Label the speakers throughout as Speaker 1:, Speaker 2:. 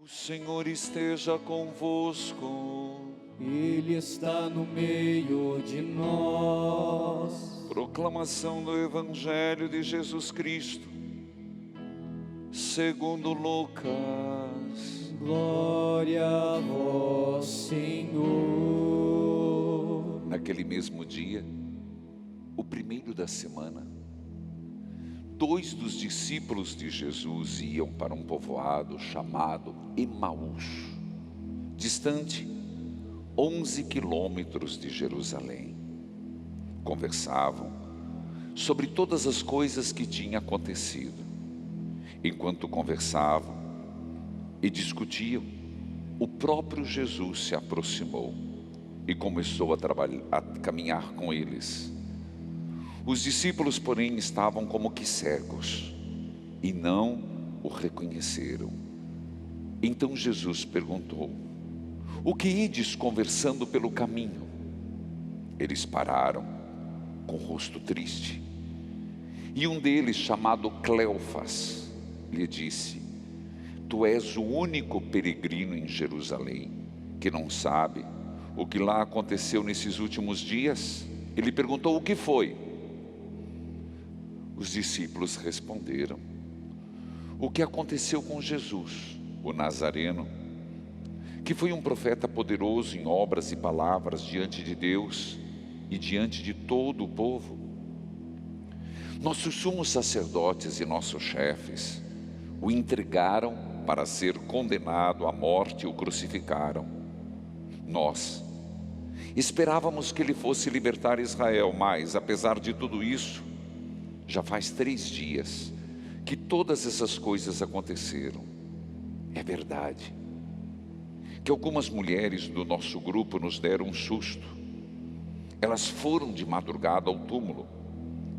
Speaker 1: O Senhor esteja convosco.
Speaker 2: Ele está no meio de nós.
Speaker 1: Proclamação do Evangelho de Jesus Cristo, segundo Lucas.
Speaker 2: Glória a vós, Senhor.
Speaker 1: Naquele mesmo dia, o primeiro da semana, 2 dos discípulos de Jesus iam para um povoado chamado Emaús, distante 11 quilômetros de Jerusalém. Conversavam sobre todas as coisas que tinham acontecido. Enquanto conversavam e discutiam, o próprio Jesus se aproximou e começou a caminhar com eles. Os discípulos, porém, estavam como que cegos e não o reconheceram. Então Jesus perguntou: o que ides conversando pelo caminho? Eles pararam com o rosto triste. E um deles, chamado Cleofas, lhe disse: tu és o único peregrino em Jerusalém que não sabe o que lá aconteceu nesses últimos dias? Ele perguntou: o que foi? Os discípulos responderam: o que aconteceu com Jesus, o Nazareno, que foi um profeta poderoso em obras e palavras diante de Deus e diante de todo o povo. Nossos sumos sacerdotes e nossos chefes o entregaram para ser condenado à morte e o crucificaram. Nós esperávamos que ele fosse libertar Israel, mas apesar de tudo isso, já faz 3 dias que todas essas coisas aconteceram. É verdade que algumas mulheres do nosso grupo nos deram um susto. Elas foram de madrugada ao túmulo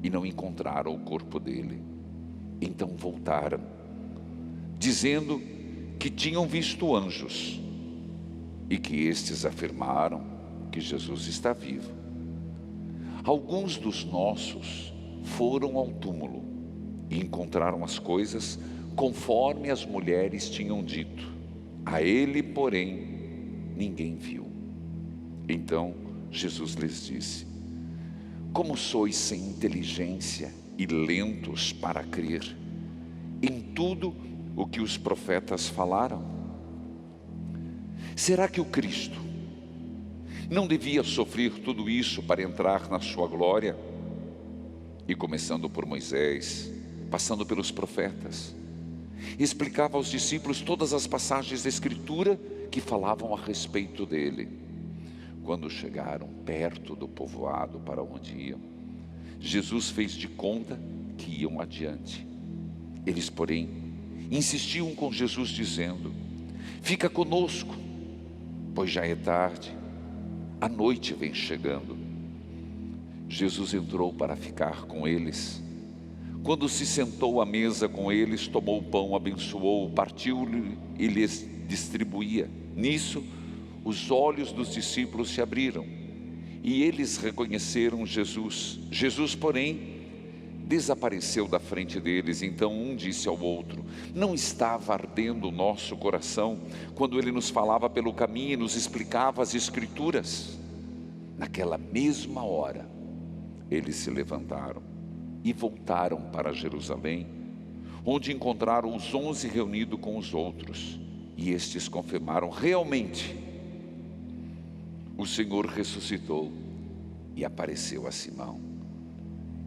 Speaker 1: e não encontraram o corpo dele. Então voltaram, dizendo que tinham visto anjos e que estes afirmaram que Jesus está vivo. Alguns dos nossos foram ao túmulo e encontraram as coisas conforme as mulheres tinham dito. A ele, porém, ninguém viu. Então Jesus lhes disse: como sois sem inteligência e lentos para crer em tudo o que os profetas falaram? Será que o Cristo não devia sofrer tudo isso para entrar na sua glória? E começando por Moisés, passando pelos profetas, explicava aos discípulos todas as passagens da Escritura que falavam a respeito dele. Quando chegaram perto do povoado para onde iam, Jesus fez de conta que iam adiante. Eles, porém, insistiam com Jesus dizendo: fica conosco, pois já é tarde, a noite vem chegando. Jesus entrou para ficar com eles. Quando se sentou à mesa com eles, tomou o pão, abençoou, partiu-lhe e lhes distribuía. Nisso, os olhos dos discípulos se abriram e eles reconheceram Jesus. Jesus, porém, desapareceu da frente deles. Então um disse ao outro: não estava ardendo o nosso coração quando ele nos falava pelo caminho e nos explicava as Escrituras? Naquela mesma hora, eles se levantaram e voltaram para Jerusalém, onde encontraram os 11 reunidos com os outros. E estes confirmaram: realmente, o Senhor ressuscitou e apareceu a Simão.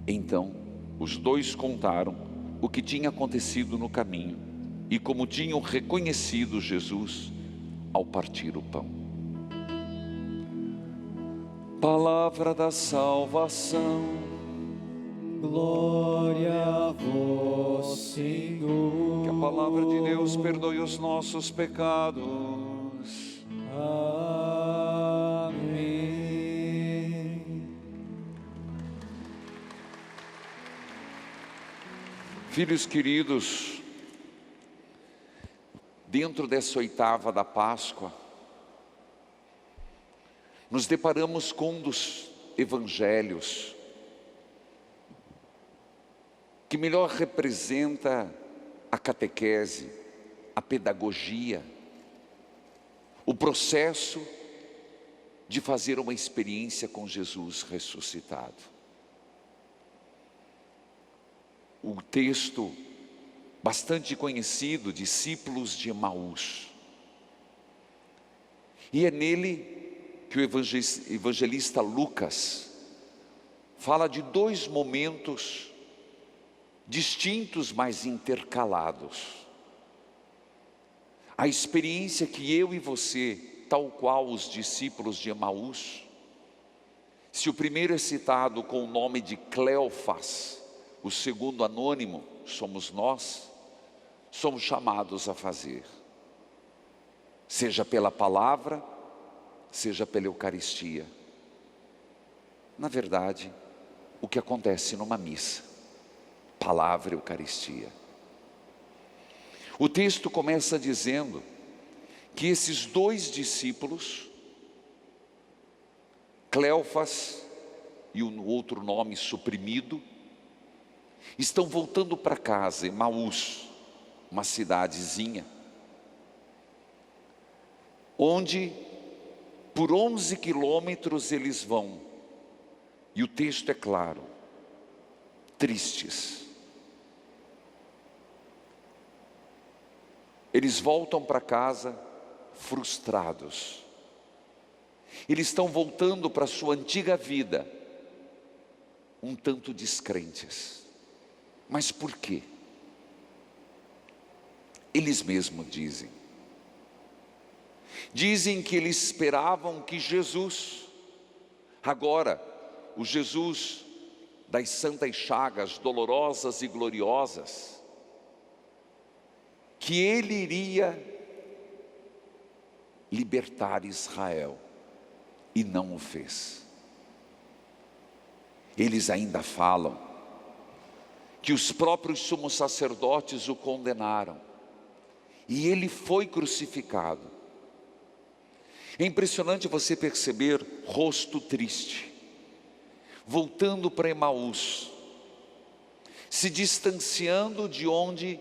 Speaker 1: Então, os 2 contaram o que tinha acontecido no caminho e como tinham reconhecido Jesus ao partir o pão. Palavra da salvação.
Speaker 2: Glória a vós, Senhor.
Speaker 1: Que a palavra de Deus perdoe os nossos pecados.
Speaker 2: Amém.
Speaker 1: Filhos queridos, dentro dessa 8ª da Páscoa, nos deparamos com um dos evangelhos que melhor representa a catequese, a pedagogia o processo de fazer uma experiência com Jesus ressuscitado. O texto bastante conhecido, discípulos de Emaús. E é nele que o evangelista Lucas fala de dois momentos distintos, mas intercalados. A experiência que eu e você, tal qual os discípulos de Emaús, se o primeiro é citado com o nome de Cleofas, o segundo anônimo somos nós, somos chamados a fazer, seja pela palavra, seja pela Eucaristia. Na verdade, o que acontece numa missa, palavra e Eucaristia. O texto começa dizendo que esses dois discípulos, Cleofas e o outro nome suprimido, estão voltando para casa, Emaús, uma cidadezinha, onde por 11 quilômetros eles vão, e o texto é claro, tristes. Eles voltam para casa frustrados. Eles estão voltando para a sua antiga vida, um tanto descrentes. Mas por quê? Eles mesmos dizem. Dizem que eles esperavam que Jesus, agora, o Jesus das santas chagas dolorosas e gloriosas, que ele iria libertar Israel, e não o fez. Eles ainda falam que os próprios sumos sacerdotes o condenaram, e ele foi crucificado. É impressionante você perceber rosto triste, voltando para Emaús, se distanciando de onde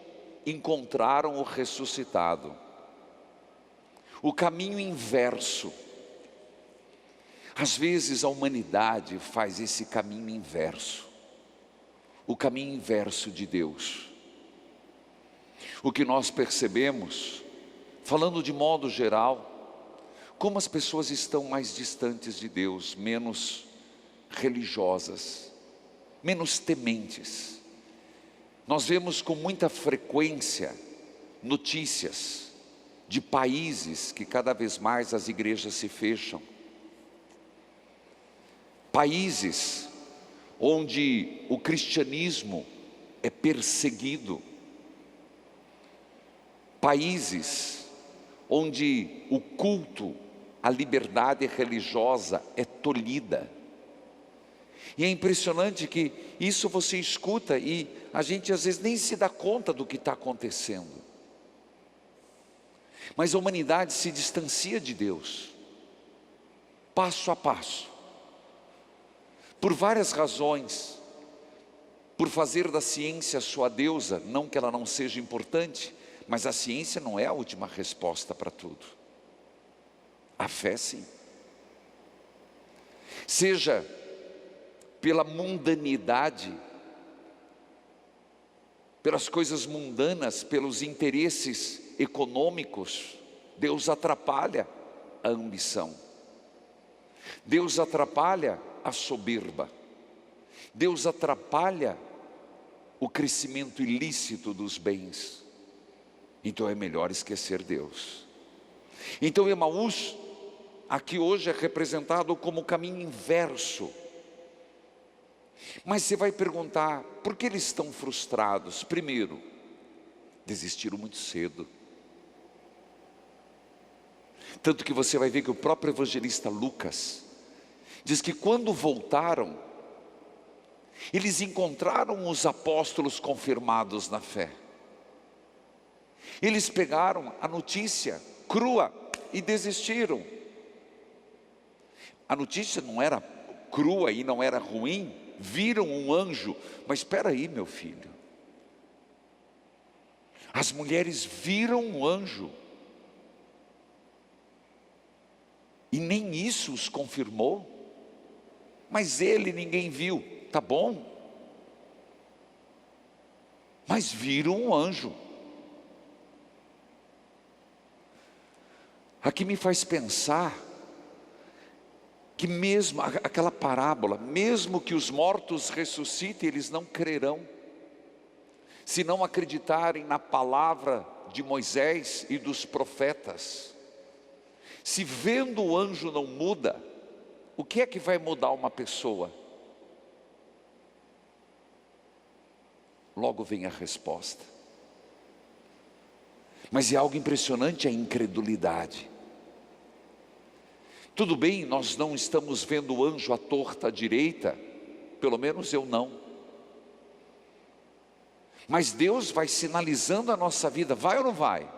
Speaker 1: encontraram o ressuscitado. O caminho inverso. Às vezes a humanidade faz esse caminho inverso. O caminho inverso de Deus. O que nós percebemos, falando de modo geral, como as pessoas estão mais distantes de Deus, menos religiosas, menos tementes. Nós vemos com muita frequência notícias de países que cada vez mais as igrejas se fecham. Países onde o cristianismo é perseguido. Países onde o culto à liberdade religiosa é tolhida. E é impressionante que isso você escuta e a gente às vezes nem se dá conta do que está acontecendo. Mas a humanidade se distancia de Deus, passo a passo, por várias razões. Por fazer da ciência sua deusa, não que ela não seja importante, mas a ciência não é a última resposta para tudo. A fé sim. Seja pela mundanidade, pelas coisas mundanas, pelos interesses econômicos, Deus atrapalha a ambição. Deus atrapalha a soberba. Deus atrapalha o crescimento ilícito dos bens. Então é melhor esquecer Deus. Então Emaús, aqui hoje é representado como o caminho inverso. Mas você vai perguntar, por que eles estão frustrados? Primeiro, desistiram muito cedo. Tanto que você vai ver que o próprio evangelista Lucas diz que quando voltaram, eles encontraram os apóstolos confirmados na fé. Eles pegaram a notícia crua e desistiram. A notícia não era crua e não era ruim, viram um anjo, mas espera aí, meu filho. As mulheres viram um anjo. E nem isso os confirmou. Mas ele ninguém viu, tá bom. Mas viram um anjo. Aqui me faz pensar que mesmo aquela parábola, mesmo que os mortos ressuscitem, eles não crerão, se não acreditarem na palavra de Moisés e dos profetas. Se vendo o anjo não muda, o que é que vai mudar uma pessoa? Logo vem a resposta. Mas é algo impressionante a incredulidade. Tudo bem, nós não estamos vendo o anjo à torta à direita, pelo menos eu não. Mas Deus vai sinalizando a nossa vida, vai ou não vai?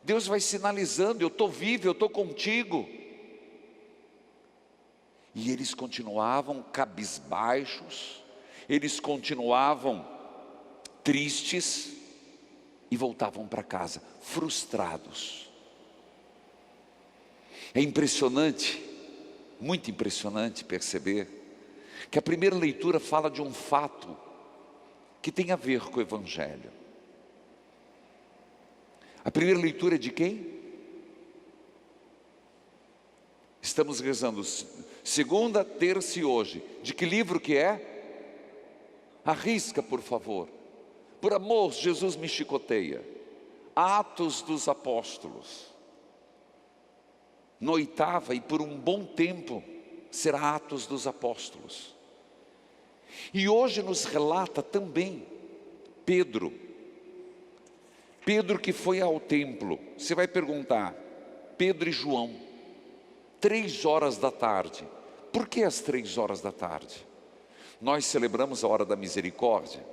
Speaker 1: Deus vai sinalizando, eu estou vivo, eu estou contigo. E eles continuavam cabisbaixos, eles continuavam tristes e voltavam para casa, frustrados. É impressionante, muito impressionante perceber que a primeira leitura fala de um fato que tem a ver com o Evangelho. A primeira leitura é de quem? Estamos rezando segunda, terça e hoje. De que livro que é? Arrisca, por favor. Por amor, Jesus me chicoteia. Atos dos Apóstolos. Na oitava e por um bom tempo será Atos dos Apóstolos. E hoje nos relata também Pedro que foi ao templo. Você vai perguntar, Pedro e João, 3 horas da tarde. Por que as 3 horas da tarde? Nós celebramos a hora da misericórdia,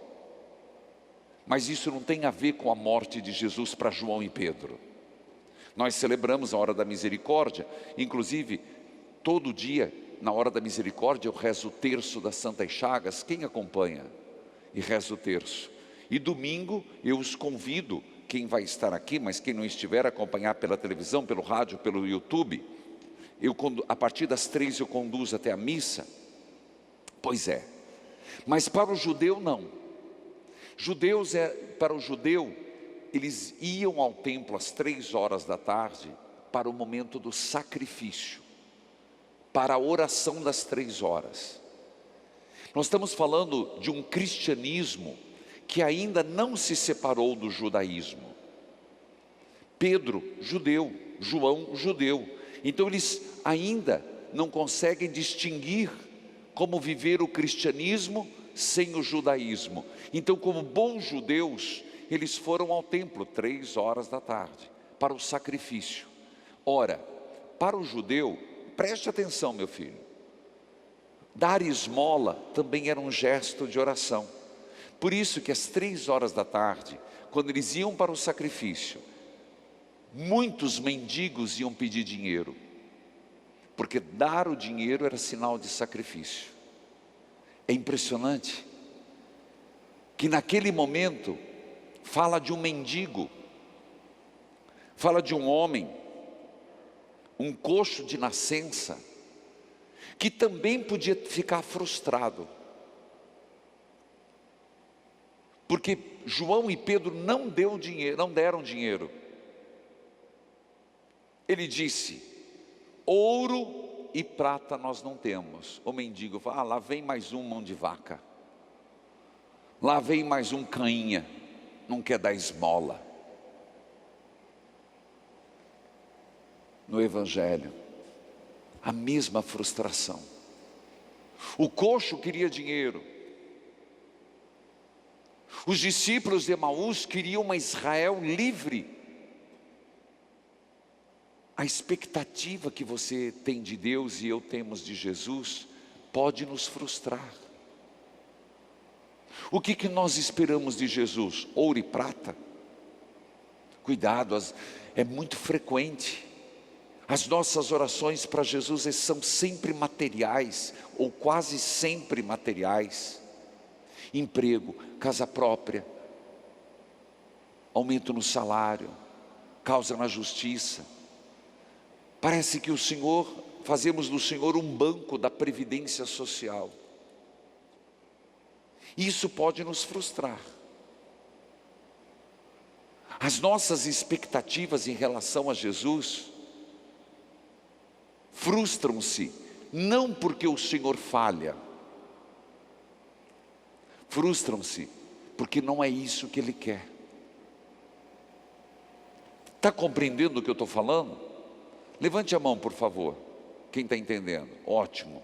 Speaker 1: mas isso não tem a ver com a morte de Jesus para João e Pedro. Nós celebramos a hora da misericórdia, inclusive todo dia, na hora da misericórdia, eu rezo o terço das Santas Chagas. Quem acompanha? E rezo o terço. E domingo eu os convido, quem vai estar aqui, mas quem não estiver, acompanhar pela televisão, pelo rádio, pelo YouTube. A partir das 3 eu conduzo até a missa. Pois é, mas para o judeu não. Para o judeu, eles iam ao templo às 3 horas da tarde para o momento do sacrifício, para a oração das 3 horas. Nós estamos falando de um cristianismo que ainda não se separou do judaísmo. Pedro, judeu, João, judeu. Então eles ainda não conseguem distinguir como viver o cristianismo sem o judaísmo. Então, como bons judeus, eles foram ao templo 3 horas da tarde para o sacrifício. Ora, para o judeu, preste atenção, meu filho, dar esmola também era um gesto de oração. Por isso que às 3 horas da tarde, quando eles iam para o sacrifício, muitos mendigos iam pedir dinheiro, porque dar o dinheiro era sinal de sacrifício. É impressionante que naquele momento fala de um mendigo, fala de um homem, um coxo de nascença, que também podia ficar frustrado, porque João e Pedro não deram dinheiro. Ele disse, ouro e prata nós não temos. O mendigo fala, lá vem mais um mão de vaca, lá vem mais um cainha, não quer dar esmola. No Evangelho, a mesma frustração. O coxo queria dinheiro. Os discípulos de Emaús queriam uma Israel livre. A expectativa que você tem de Deus e eu temos de Jesus pode nos frustrar. O que nós esperamos de Jesus? Ouro e prata? Cuidado, é muito frequente. As nossas orações para Jesus são sempre materiais, ou quase sempre materiais. Emprego, casa própria, aumento no salário, causa na justiça. Parece que fazemos do Senhor um banco da previdência social. Isso pode nos frustrar. As nossas expectativas em relação a Jesus frustram-se, não porque o Senhor falha, frustram-se porque não é isso que Ele quer. Está compreendendo o que eu estou falando? Levante a mão, por favor, quem está entendendo. Ótimo.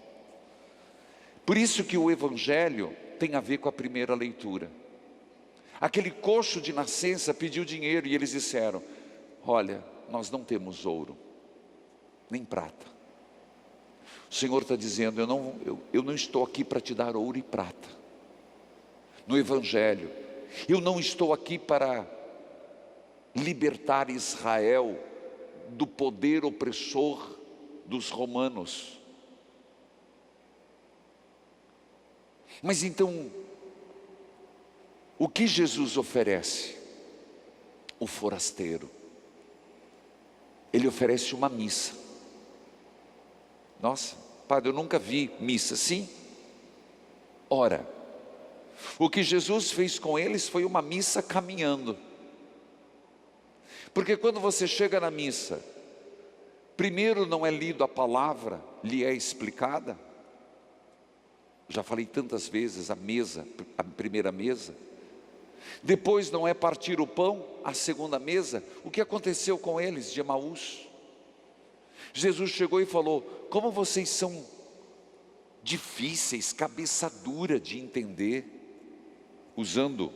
Speaker 1: Por isso que o Evangelho tem a ver com a primeira leitura. Aquele coxo de nascença pediu dinheiro e eles disseram: olha, nós não temos ouro, nem prata. O Senhor está dizendo: eu não estou aqui para te dar ouro e prata. No Evangelho, eu não estou aqui para libertar Israel do poder opressor dos romanos. Mas então, o que Jesus oferece? O forasteiro. Ele oferece uma missa. Nossa, padre, eu nunca vi missa. Sim. Ora, o que Jesus fez com eles foi uma missa caminhando. Porque quando você chega na missa, primeiro não é lido a palavra, lhe é explicada. Já falei tantas vezes, a primeira mesa. Depois não é partir o pão, a segunda mesa. O que aconteceu com eles de Emaús? Jesus chegou e falou: como vocês são difíceis, cabeça dura de entender. Usando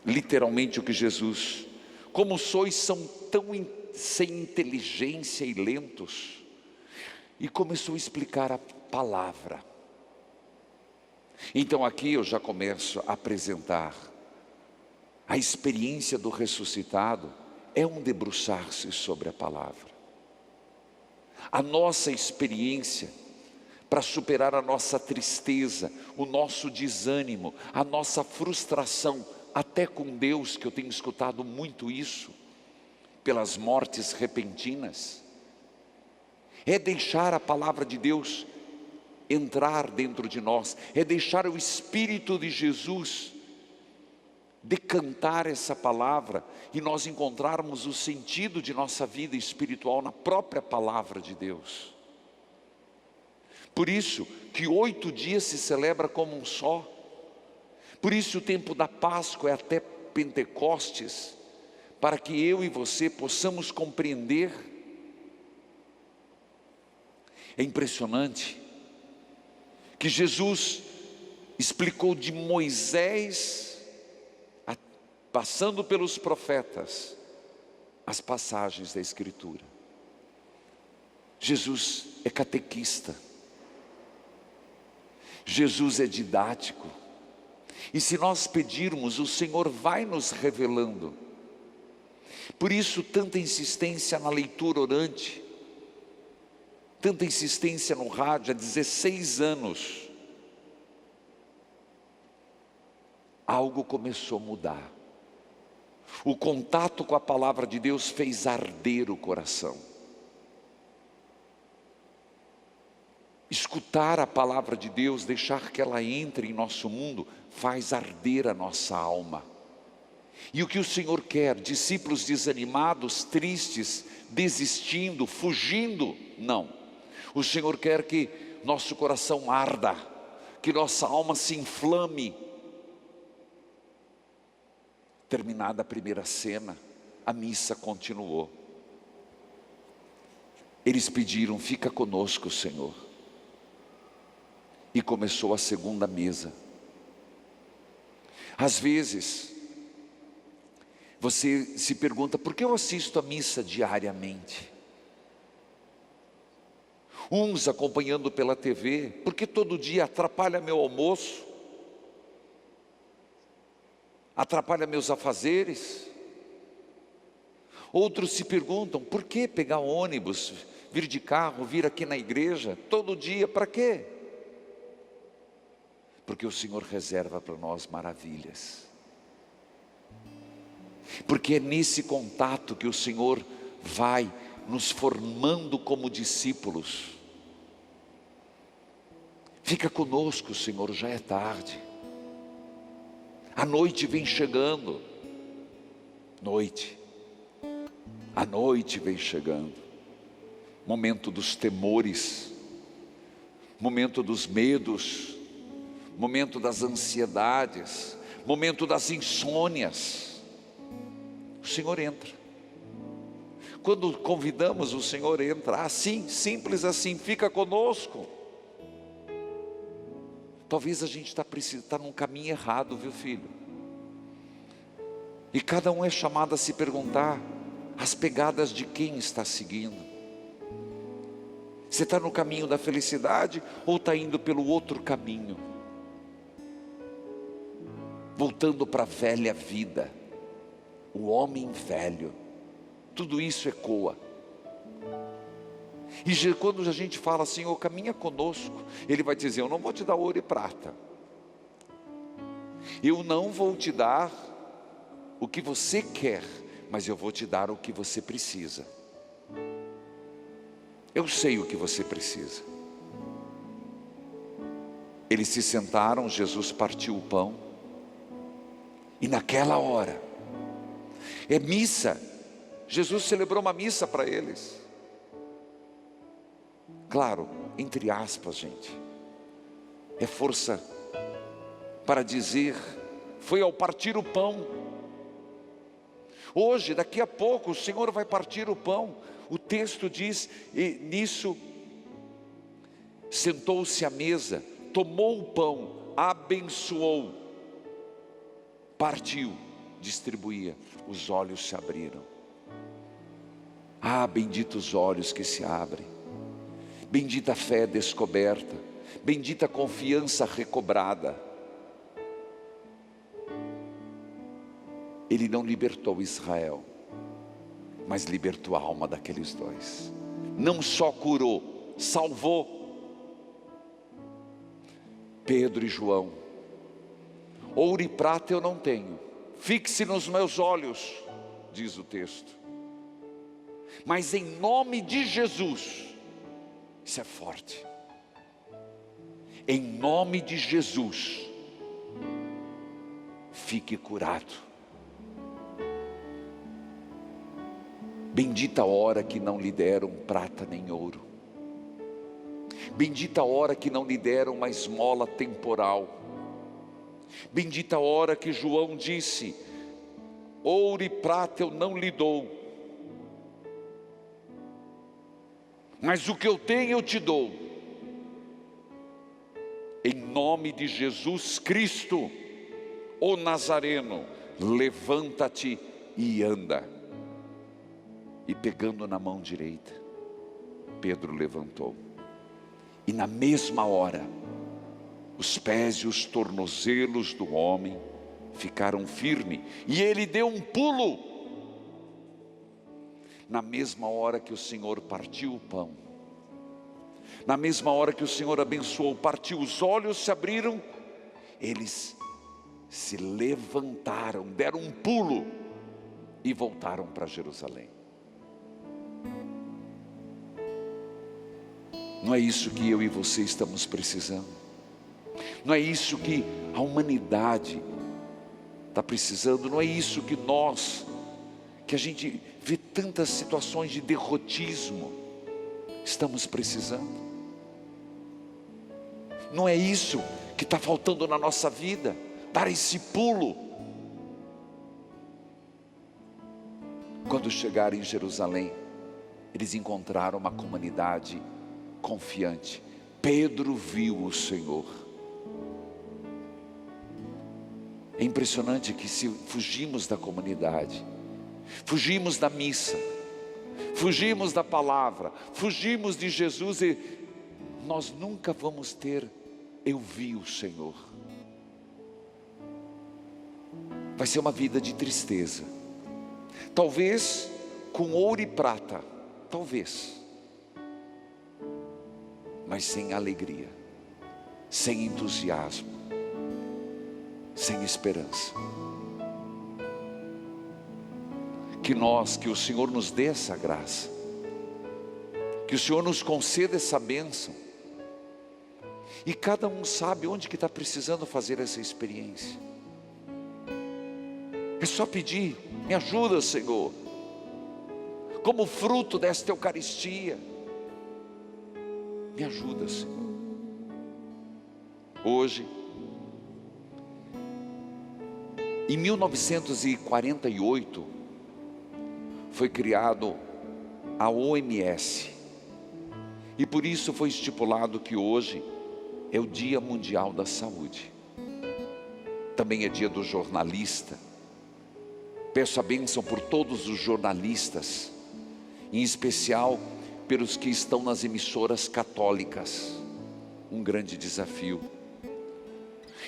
Speaker 1: literalmente o que Jesus: como sois são tão sem inteligência e lentos. E começou a explicar a palavra. Então aqui eu já começo a apresentar a experiência do ressuscitado. É um debruçar-se sobre a palavra. A nossa experiência para superar a nossa tristeza, o nosso desânimo, a nossa frustração, até com Deus, que eu tenho escutado muito isso, pelas mortes repentinas, é deixar a palavra de Deus entrar dentro de nós, é deixar o Espírito de Jesus decantar essa palavra, e nós encontrarmos o sentido de nossa vida espiritual na própria palavra de Deus. Por isso que 8 dias se celebra como um só. Por isso o tempo da Páscoa é até Pentecostes, para que eu e você possamos compreender. É impressionante que Jesus explicou de Moisés, passando pelos profetas, as passagens da Escritura. Jesus é catequista. Jesus é didático. E se nós pedirmos, o Senhor vai nos revelando. Por isso tanta insistência na leitura orante, tanta insistência no rádio. Há 16 anos algo começou a mudar. O contato com a palavra de Deus fez arder o coração. Escutar a palavra de Deus, deixar que ela entre em nosso mundo, faz arder a nossa alma. E o que o Senhor quer? Discípulos desanimados, tristes, desistindo, fugindo? Não. O Senhor quer que nosso coração arda, que nossa alma se inflame. Terminada a primeira cena, a missa continuou. Eles pediram: fica conosco, Senhor. E começou a segunda mesa. Às vezes, você se pergunta: por que eu assisto a missa diariamente? Uns acompanhando pela TV, porque todo dia atrapalha meu almoço, atrapalha meus afazeres. Outros se perguntam: por que pegar ônibus, vir de carro, vir aqui na igreja todo dia, para quê? Porque o Senhor reserva para nós maravilhas. Porque é nesse contato que o Senhor vai nos formando como discípulos. Fica conosco, Senhor, já é tarde. A noite vem chegando. A noite vem chegando. Momento dos temores, momento dos medos, momento das ansiedades, momento das insônias. O Senhor entra. Quando convidamos, o Senhor entra. Assim, simples assim, fica conosco. Talvez a gente está num caminho errado, viu, filho? E cada um é chamado a se perguntar as pegadas de quem está seguindo. Você está no caminho da felicidade ou está indo pelo outro caminho? Voltando para a velha vida, o homem velho, tudo isso ecoa. E quando a gente fala assim, Senhor, caminha conosco, Ele vai dizer, eu não vou te dar ouro e prata. Eu não vou te dar o que você quer, mas eu vou te dar o que você precisa. Eu sei o que você precisa. Eles se sentaram, Jesus partiu o pão. E naquela hora, é missa. Jesus celebrou uma missa para eles. Claro, entre aspas, gente. É força para dizer, foi ao partir o pão. Hoje, daqui a pouco, o Senhor vai partir o pão. O texto diz, e nisso, sentou-se à mesa, tomou o pão, abençoou, partiu, distribuía. Os olhos se abriram. Ah, benditos olhos que se abrem. Bendita fé descoberta. Bendita confiança recobrada. Ele não libertou Israel, mas libertou a alma daqueles dois. Não só curou, salvou. Pedro e João, ouro e prata eu não tenho, fixe nos meus olhos, diz o texto. Mas em nome de Jesus, isso é forte. Em nome de Jesus, fique curado. Bendita a hora que não lhe deram prata nem ouro. Bendita a hora que não lhe deram uma esmola temporal. Bendita a hora que João disse, ouro e prata eu não lhe dou, mas o que eu tenho eu te dou. Em nome de Jesus Cristo, o Nazareno, levanta-te e anda. E pegando na mão direita, Pedro levantou. E na mesma hora, os pés e os tornozelos do homem ficaram firmes. E ele deu um pulo. Na mesma hora que o Senhor partiu o pão, na mesma hora que o Senhor abençoou, partiu, os olhos se abriram, eles se levantaram, deram um pulo e voltaram para Jerusalém. Não é isso que eu e você estamos precisando. Não é isso que a humanidade está precisando. Não é isso que nós, que a gente vê tantas situações de derrotismo, estamos precisando. Não é isso que está faltando na nossa vida, dar esse pulo. Quando chegaram em Jerusalém, eles encontraram uma comunidade confiante. Pedro viu o Senhor. É impressionante que se fugimos da comunidade, fugimos da missa, fugimos da palavra, fugimos de Jesus, e nós nunca vamos ter, eu vi o Senhor. Vai ser uma vida de tristeza, talvez com ouro e prata, talvez, mas sem alegria, sem entusiasmo, sem esperança. que o Senhor nos dê essa graça, que o Senhor nos conceda essa bênção. E cada um sabe onde que está precisando fazer essa experiência. É só pedir: me ajuda, Senhor, como fruto desta Eucaristia. Me ajuda, Senhor. Hoje, em 1948, foi criado a OMS. E por isso foi estipulado que hoje é o Dia Mundial da Saúde. Também é dia do jornalista. Peço a bênção por todos os jornalistas, em especial pelos que estão nas emissoras católicas. Um grande desafio.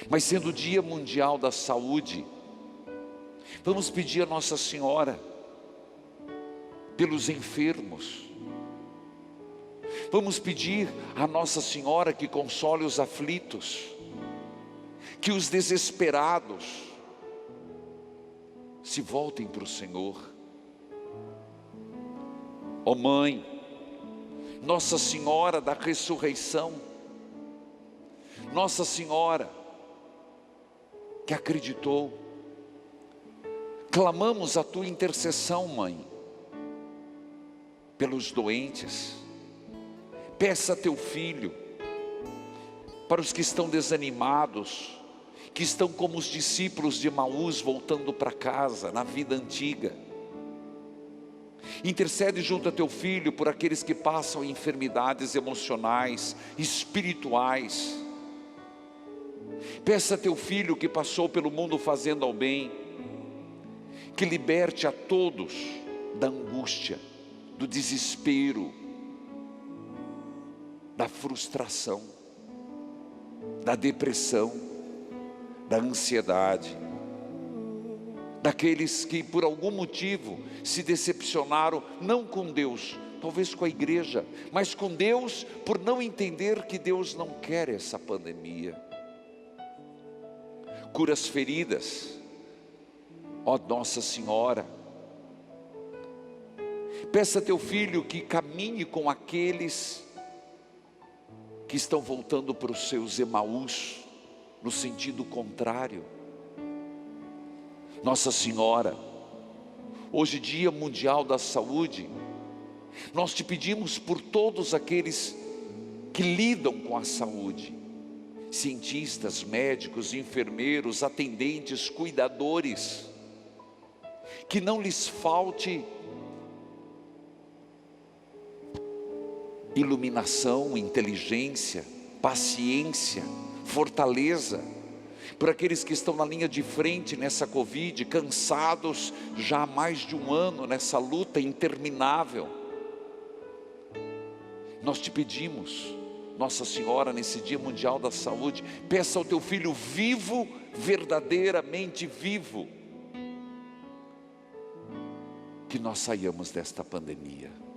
Speaker 1: Mas sendo o Dia Mundial da Saúde, vamos pedir a Nossa Senhora pelos enfermos. Vamos pedir a Nossa Senhora que console os aflitos, que os desesperados se voltem para o Senhor. Ó Mãe, Nossa Senhora da Ressurreição, Nossa Senhora que acreditou, clamamos a tua intercessão, Mãe, pelos doentes. Peça a teu Filho para os que estão desanimados, que estão como os discípulos de Emaús voltando para casa na vida antiga. Intercede junto a teu Filho por aqueles que passam enfermidades emocionais, espirituais. Peça a teu Filho que passou pelo mundo fazendo ao bem, que liberte a todos da angústia, do desespero, da frustração, da depressão, da ansiedade, daqueles que por algum motivo se decepcionaram, não com Deus, talvez com a igreja, mas com Deus, por não entender que Deus não quer essa pandemia. Cura as feridas, ó Nossa Senhora. Peça a teu Filho que caminhe com aqueles que estão voltando para os seus Emaús, no sentido contrário. Nossa Senhora, hoje Dia Mundial da Saúde, nós te pedimos por todos aqueles que lidam com a saúde, cientistas, médicos, enfermeiros, atendentes, cuidadores, que não lhes falte iluminação, inteligência, paciência, fortaleza, por aqueles que estão na linha de frente nessa Covid, cansados já há mais de um ano nessa luta interminável. Nós te pedimos, Nossa Senhora, nesse Dia Mundial da Saúde, peça ao teu Filho vivo, verdadeiramente vivo, que nós saiamos desta pandemia.